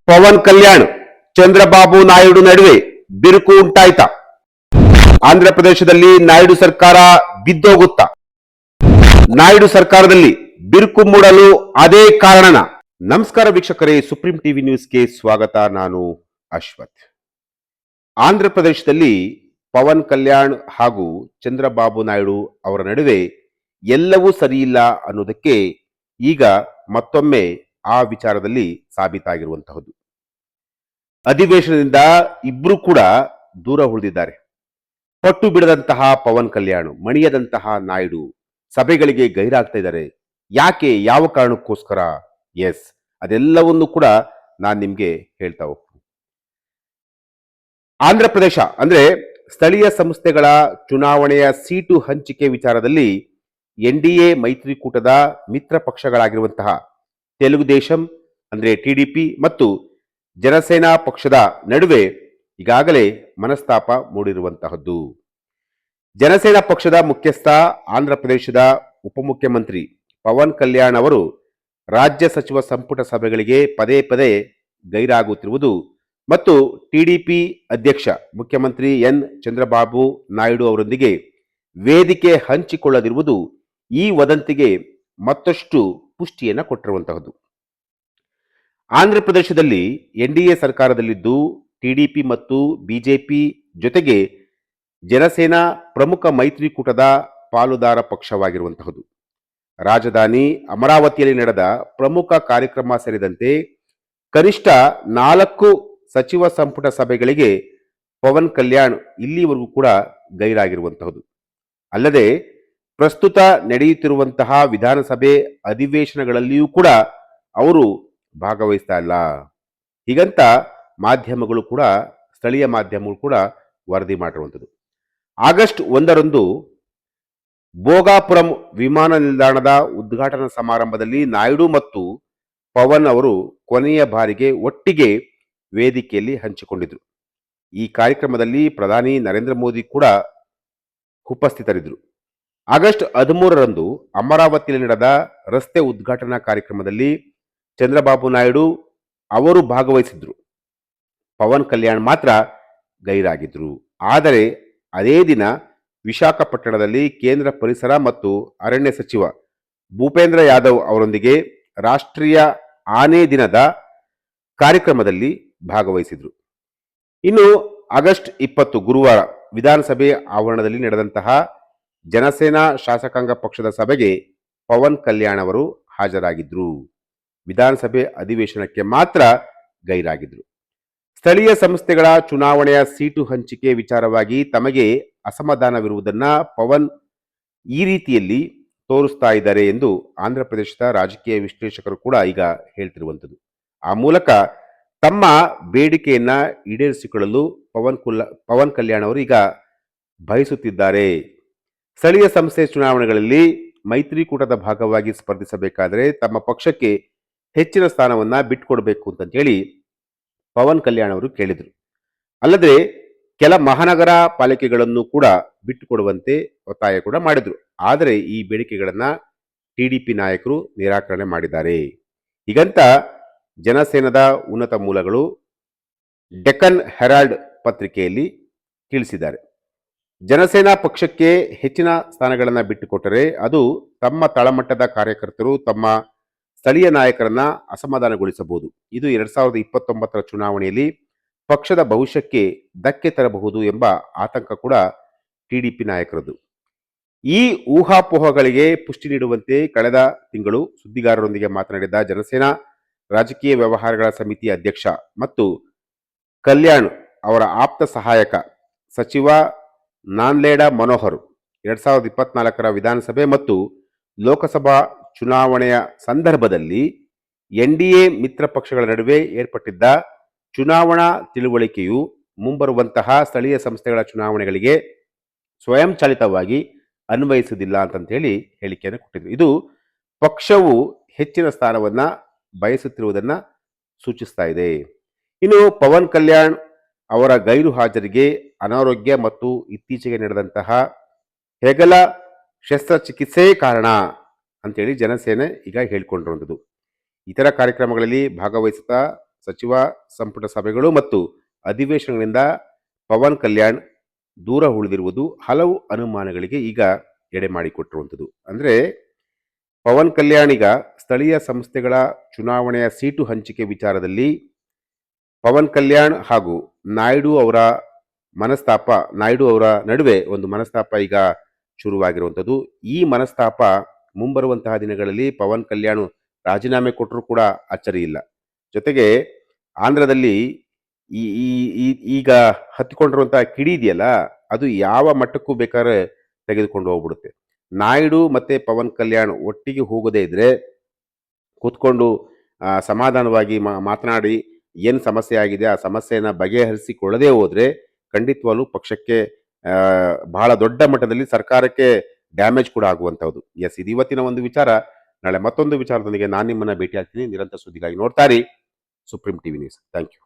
ಪವನ್ ಕಲ್ಯಾಣ್ ಚಂದ್ರಬಾಬು ನಾಯ್ಡು ನಡುವೆ ಬಿರುಕು ಉಂಟಾಯ್ತಾ? ಆಂಧ್ರ ಪ್ರದೇಶದಲ್ಲಿ ನಾಯ್ಡು ಸರ್ಕಾರ ಬಿದ್ದೋಗುತ್ತಾ? ನಾಯ್ಡು ಸರ್ಕಾರದಲ್ಲಿ ಬಿರುಕು ಮೂಡಲು ಅದೇ ಕಾರಣನ? ನಮಸ್ಕಾರ ವೀಕ್ಷಕರೇ, ಸುಪ್ರೀಂ ಟಿವಿ ನ್ಯೂಸ್ಗೆ ಸ್ವಾಗತ. ನಾನು ಅಶ್ವಥ್. ಆಂಧ್ರ ಪ್ರದೇಶದಲ್ಲಿ ಪವನ್ ಕಲ್ಯಾಣ್ ಹಾಗೂ ಚಂದ್ರಬಾಬು ನಾಯ್ಡು ಅವರ ನಡುವೆ ಎಲ್ಲವೂ ಸರಿಯಿಲ್ಲ ಅನ್ನೋದಕ್ಕೆ ಈಗ ಮತ್ತೊಮ್ಮೆ ಆ ವಿಚಾರದಲ್ಲಿ ಸಾಬೀತಾಗಿರುವಂತಹದ್ದು. ಅಧಿವೇಶನದಿಂದ ಇಬ್ರು ಕೂಡ ದೂರ ಉಳಿದಿದ್ದಾರೆ. ಪಟ್ಟು ಬಿಡದಂತಹ ಪವನ್ ಕಲ್ಯಾಣ್, ಮಣಿಯದಂತಹ ನಾಯ್ಡು ಸಭೆಗಳಿಗೆ ಗೈರಾಗ್ತಾ ಇದ್ದಾರೆ. ಯಾಕೆ, ಯಾವ ಕಾರಣಕ್ಕೋಸ್ಕರ? ಎಸ್, ಅದೆಲ್ಲವನ್ನು ಕೂಡ ನಾನು ನಿಮ್ಗೆ ಹೇಳ್ತಾ ಹೋಗ್ತೀನಿ. ಆಂಧ್ರ ಪ್ರದೇಶ ಅಂದ್ರೆ ಸ್ಥಳೀಯ ಸಂಸ್ಥೆಗಳ ಚುನಾವಣೆಯ ಸೀಟು ಹಂಚಿಕೆ ವಿಚಾರದಲ್ಲಿ ಎನ್ಡಿಎ ಮೈತ್ರಿಕೂಟದ ಮಿತ್ರ ಪಕ್ಷಗಳಾಗಿರುವಂತಹ ತೆಲುಗುದೇಶಂ ಅಂದ್ರೆ ಟಿಡಿಪಿ ಮತ್ತು ಜನಸೇನಾ ಪಕ್ಷದ ನಡುವೆ ಈಗಾಗಲೇ ಮನಸ್ತಾಪ ಮೂಡಿರುವಂತಹದ್ದು. ಜನಸೇನಾ ಪಕ್ಷದ ಮುಖ್ಯಸ್ಥ ಆಂಧ್ರ ಪ್ರದೇಶದ ಉಪಮುಖ್ಯಮಂತ್ರಿ ಪವನ್ ಕಲ್ಯಾಣ್ ಅವರು ರಾಜ್ಯ ಸಚಿವ ಸಂಪುಟ ಸಭೆಗಳಿಗೆ ಪದೇ ಪದೇ ಗೈರಾಗುತ್ತಿರುವುದು ಮತ್ತು ಟಿಡಿಪಿ ಅಧ್ಯಕ್ಷ ಮುಖ್ಯಮಂತ್ರಿ ಎನ್ ಚಂದ್ರಬಾಬು ನಾಯ್ಡು ಅವರೊಂದಿಗೆ ವೇದಿಕೆ ಹಂಚಿಕೊಳ್ಳದಿರುವುದು ಈ ವದಂತಿಗೆ ಮತ್ತಷ್ಟು ಪುಷ್ಟಿಯನ್ನು ಕೊಟ್ಟಿರುವಂತಹದ್ದು. ಆಂಧ್ರ ಪ್ರದೇಶದಲ್ಲಿ ಎನ್ಡಿಎ ಸರ್ಕಾರದಲ್ಲಿದ್ದು ಟಿಡಿಪಿ ಮತ್ತು ಬಿಜೆಪಿ ಜೊತೆಗೆ ಜನಸೇನಾ ಪ್ರಮುಖ ಮೈತ್ರಿಕೂಟದ ಪಾಲುದಾರ ಪಕ್ಷವಾಗಿರುವಂತಹದ್ದು. ರಾಜಧಾನಿ ಅಮರಾವತಿಯಲ್ಲಿ ನಡೆದ ಪ್ರಮುಖ ಕಾರ್ಯಕ್ರಮ ಸೇರಿದಂತೆ ಕನಿಷ್ಠ 4 ಸಚಿವ ಸಂಪುಟ ಸಭೆಗಳಿಗೆ ಪವನ್ ಕಲ್ಯಾಣ್ ಇಲ್ಲಿವರೆಗೂ ಕೂಡ ಗೈರಾಗಿರುವಂತಹದ್ದು. ಅಲ್ಲದೆ ಪ್ರಸ್ತುತ ನಡೆಯುತ್ತಿರುವಂತಹ ವಿಧಾನಸಭೆ ಅಧಿವೇಶನಗಳಲ್ಲಿಯೂ ಕೂಡ ಅವರು ಭಾಗವಹಿಸ್ತಾ ಇಲ್ಲ. ಹೀಗಂತ ಮಾಧ್ಯಮಗಳು ಕೂಡ, ಸ್ಥಳೀಯ ಮಾಧ್ಯಮಗಳು ಕೂಡ ವರದಿ ಮಾಡಿರುವಂಥದ್ದು. ಆಗಸ್ಟ್ 1ರಂದು ಭೋಗಾಪುರಂ ವಿಮಾನ ನಿಲ್ದಾಣದ ಉದ್ಘಾಟನಾ ಸಮಾರಂಭದಲ್ಲಿ ನಾಯ್ಡು ಮತ್ತು ಪವನ್ ಅವರು ಕೊನೆಯ ಬಾರಿಗೆ ಒಟ್ಟಿಗೆ ವೇದಿಕೆಯಲ್ಲಿ ಹಂಚಿಕೊಂಡಿದ್ರು. ಈ ಕಾರ್ಯಕ್ರಮದಲ್ಲಿ ಪ್ರಧಾನಿ ನರೇಂದ್ರ ಮೋದಿ ಕೂಡ ಉಪಸ್ಥಿತರಿದ್ದರು. ಆಗಸ್ಟ್ 13ರಂದು ಅಮರಾವತಿಯಲ್ಲಿ ನಡೆದ ರಸ್ತೆ ಉದ್ಘಾಟನಾ ಕಾರ್ಯಕ್ರಮದಲ್ಲಿ ಚಂದ್ರಬಾಬು ನಾಯ್ಡು ಅವರು ಭಾಗವಹಿಸಿದ್ರು. ಪವನ್ ಕಲ್ಯಾಣ್ ಮಾತ್ರ ಗೈರಾಗಿದ್ರು. ಆದರೆ ಅದೇ ದಿನ ವಿಶಾಖಪಟ್ಟಣದಲ್ಲಿ ಕೇಂದ್ರ ಪರಿಸರ ಮತ್ತು ಅರಣ್ಯ ಸಚಿವ ಭೂಪೇಂದ್ರ ಯಾದವ್ ಅವರೊಂದಿಗೆ ರಾಷ್ಟ್ರೀಯ ಆನೆ ದಿನದ ಕಾರ್ಯಕ್ರಮದಲ್ಲಿ ಭಾಗವಹಿಸಿದ್ರು. ಇನ್ನು ಆಗಸ್ಟ್ 20 ಗುರುವಾರ ವಿಧಾನಸಭೆ ಆವರಣದಲ್ಲಿ ನಡೆದಂತಹ ಜನಸೇನಾ ಶಾಸಕಾಂಗ ಪಕ್ಷದ ಸಭೆಗೆ ಪವನ್ ಕಲ್ಯಾಣ್ ಅವರು ಹಾಜರಾಗಿದ್ರು. ವಿಧಾನಸಭೆ ಅಧಿವೇಶನಕ್ಕೆ ಮಾತ್ರ ಗೈರಾಗಿದ್ರು. ಸ್ಥಳೀಯ ಸಂಸ್ಥೆಗಳ ಚುನಾವಣೆಯ ಸೀಟು ಹಂಚಿಕೆ ವಿಚಾರವಾಗಿ ತಮಗೆ ಅಸಮಾಧಾನವಿರುವುದನ್ನ ಪವನ್ ಈ ರೀತಿಯಲ್ಲಿ ತೋರಿಸ್ತಾ ಇದ್ದಾರೆ ಎಂದು ಆಂಧ್ರ ಪ್ರದೇಶದ ರಾಜಕೀಯ ವಿಶ್ಲೇಷಕರು ಕೂಡ ಈಗ ಹೇಳ್ತಿರುವಂಥದ್ದು. ಆ ಮೂಲಕ ತಮ್ಮ ಬೇಡಿಕೆಯನ್ನ ಈಡೇರಿಸಿಕೊಳ್ಳಲು ಪವನ್ ಕಲ್ಯಾಣ್ ಅವರು ಈಗ ಬಯಸುತ್ತಿದ್ದಾರೆ. ಸ್ಥಳೀಯ ಸಂಸ್ಥೆ ಚುನಾವಣೆಗಳಲ್ಲಿ ಮೈತ್ರಿಕೂಟದ ಭಾಗವಾಗಿ ಸ್ಪರ್ಧಿಸಬೇಕಾದರೆ ತಮ್ಮ ಪಕ್ಷಕ್ಕೆ ಹೆಚ್ಚಿನ ಸ್ಥಾನವನ್ನ ಬಿಟ್ಟುಕೊಡ್ಬೇಕು ಅಂತ ಹೇಳಿ ಪವನ್ ಕಲ್ಯಾಣ್ ಅವರು ಕೇಳಿದರು. ಅಲ್ಲದೆ ಕೆಲ ಮಹಾನಗರ ಪಾಲಿಕೆಗಳನ್ನು ಕೂಡ ಬಿಟ್ಟುಕೊಡುವಂತೆ ಒತ್ತಾಯ ಕೂಡ ಮಾಡಿದ್ರು. ಆದರೆ ಈ ಬೇಡಿಕೆಗಳನ್ನ ಟಿಡಿಪಿ ನಾಯಕರು ನಿರಾಕರಣೆ ಮಾಡಿದ್ದಾರೆ. ಹೀಗಂತ ಜನಸೇನದ ಉನ್ನತ ಮೂಲಗಳು ಡೆಕ್ಕನ್ ಹೆರಾಲ್ಡ್ ಪತ್ರಿಕೆಯಲ್ಲಿ ತಿಳಿಸಿದ್ದಾರೆ. ಜನಸೇನಾ ಪಕ್ಷಕ್ಕೆ ಹೆಚ್ಚಿನ ಸ್ಥಾನಗಳನ್ನು ಬಿಟ್ಟುಕೊಟ್ಟರೆ ಅದು ತಮ್ಮ ತಳಮಟ್ಟದ ಕಾರ್ಯಕರ್ತರು ತಮ್ಮ ಸ್ಥಳೀಯ ನಾಯಕರನ್ನ ಅಸಮಾಧಾನಗೊಳಿಸಬಹುದು. ಇದು 2029ರ ಚುನಾವಣೆಯಲ್ಲಿ ಪಕ್ಷದ ಭವಿಷ್ಯಕ್ಕೆ ಧಕ್ಕೆ ತರಬಹುದು ಎಂಬ ಆತಂಕ ಕೂಡ ಟಿಡಿಪಿ ನಾಯಕರದು. ಈ ಊಹಾಪೋಹಗಳಿಗೆ ಪುಷ್ಟಿ ನೀಡುವಂತೆ ಕಳೆದ ತಿಂಗಳು ಸುದ್ದಿಗಾರರೊಂದಿಗೆ ಮಾತನಾಡಿದ ಜನಸೇನಾ ರಾಜಕೀಯ ವ್ಯವಹಾರಗಳ ಸಮಿತಿ ಅಧ್ಯಕ್ಷ ಮತ್ತು ಕಲ್ಯಾಣ್ ಅವರ ಆಪ್ತ ಸಹಾಯಕ ಸಚಿವ ನಾನ್ಲೇಡಾ ಮನೋಹರ್ 2024ರ ವಿಧಾನಸಭೆ ಮತ್ತು ಲೋಕಸಭಾ ಚುನಾವಣೆಯ ಸಂದರ್ಭದಲ್ಲಿ ಎನ್ಡಿಎ ಮಿತ್ರ ಪಕ್ಷಗಳ ನಡುವೆ ಏರ್ಪಟ್ಟಿದ್ದ ಚುನಾವಣಾ ತಿಳುವಳಿಕೆಯು ಮುಂಬರುವಂತಹ ಸ್ಥಳೀಯ ಸಂಸ್ಥೆಗಳ ಚುನಾವಣೆಗಳಿಗೆ ಸ್ವಯಂಚಾಲಿತವಾಗಿ ಅನ್ವಯಿಸುವುದಿಲ್ಲ ಅಂತ ಹೇಳಿ ಹೇಳಿಕೆಯನ್ನು ಕೊಟ್ಟಿದ್ರು. ಇದು ಪಕ್ಷವು ಹೆಚ್ಚಿನ ಸ್ಥಾನವನ್ನ ಬಯಸುತ್ತಿರುವುದನ್ನ ಸೂಚಿಸ್ತಾ ಇದೆ. ಇನ್ನು ಪವನ್ ಕಲ್ಯಾಣ್ ಅವರ ಗೈರು ಹಾಜರಿಗೆ ಅನಾರೋಗ್ಯ ಮತ್ತು ಇತ್ತೀಚೆಗೆ ನಡೆದಂತಹ ಹೆಗಲ ಶಸ್ತ್ರಚಿಕಿತ್ಸೆ ಕಾರಣ ಅಂತೇಳಿ ಜನಸೇನೆ ಈಗ ಹೇಳ್ಕೊಂಡಿರುವಂಥದ್ದು. ಇತರ ಕಾರ್ಯಕ್ರಮಗಳಲ್ಲಿ ಭಾಗವಹಿಸುತ್ತಾ ಸಚಿವ ಸಂಪುಟ ಸಭೆಗಳು ಮತ್ತು ಅಧಿವೇಶನಗಳಿಂದ ಪವನ್ ಕಲ್ಯಾಣ್ ದೂರ ಉಳಿದಿರುವುದು ಹಲವು ಅನುಮಾನಗಳಿಗೆ ಈಗ ಎಡೆ ಮಾಡಿಕೊಟ್ಟಿರುವಂಥದ್ದು. ಅಂದ್ರೆ ಪವನ್ ಕಲ್ಯಾಣ್ ಈಗ ಸ್ಥಳೀಯ ಸಂಸ್ಥೆಗಳ ಚುನಾವಣೆಯ ಸೀಟು ಹಂಚಿಕೆ ವಿಚಾರದಲ್ಲಿ ಪವನ್ ಕಲ್ಯಾಣ್ ಹಾಗೂ ನಾಯ್ಡು ಅವರ ನಡುವೆ ಒಂದು ಮನಸ್ತಾಪ ಈಗ ಶುರುವಾಗಿರುವಂಥದ್ದು. ಈ ಮನಸ್ತಾಪ ಮುಂಬರುವಂತಹ ದಿನಗಳಲ್ಲಿ ಪವನ್ ಕಲ್ಯಾಣ್ ರಾಜೀನಾಮೆ ಕೊಟ್ಟರೂ ಕೂಡ ಅಚ್ಚರಿ ಇಲ್ಲ. ಜೊತೆಗೆ ಆಂಧ್ರದಲ್ಲಿ ಈ ಈ- ಈ- ಈಗ ಹತ್ತಿಕೊಂಡಿರುವಂತಹ ಕಿಡಿ ಇದೆಯಲ್ಲ, ಅದು ಯಾವ ಮಟ್ಟಕ್ಕೂ ಬೇಕಾದ್ರೆ ತೆಗೆದುಕೊಂಡು ಹೋಗ್ಬಿಡುತ್ತೆ. ನಾಯ್ಡು ಮತ್ತೆ ಪವನ್ ಕಲ್ಯಾಣ್ ಒಟ್ಟಿಗೆ ಹೋಗದೇ ಇದ್ರೆ ಕೂತ್ಕೊಂಡು ಸಮಾಧಾನವಾಗಿ ಮಾತನಾಡಿ ಏನು ಸಮಸ್ಯೆ ಆಗಿದೆ ಆ ಸಮಸ್ಯೆನ ಬಗೆಹರಿಸಿಕೊಳ್ಳದೆ ಹೋದ್ರೆ ಖಂಡಿತವಾಗ್ಲೂ ಪಕ್ಷಕ್ಕೆ ಆ, ಬಹಳ ದೊಡ್ಡ ಮಟ್ಟದಲ್ಲಿ ಸರ್ಕಾರಕ್ಕೆ ಡ್ಯಾಮೇಜ್ ಕೂಡ ಆಗುವಂತಹದ್ದು. ಎಸ್, ಇದು ಇವತ್ತಿನ ಒಂದು ವಿಚಾರ. ನಾಳೆ ಮತ್ತೊಂದು ವಿಚಾರದೊಂದಿಗೆ ನಾನು ನಿಮ್ಮನ್ನ ಭೇಟಿ ಆಗ್ತೀನಿ. ನಿರಂತರ ಸುದ್ದಿಗಾಗಿ ನೋಡ್ತಾರಿ supreme TV news. Thank you.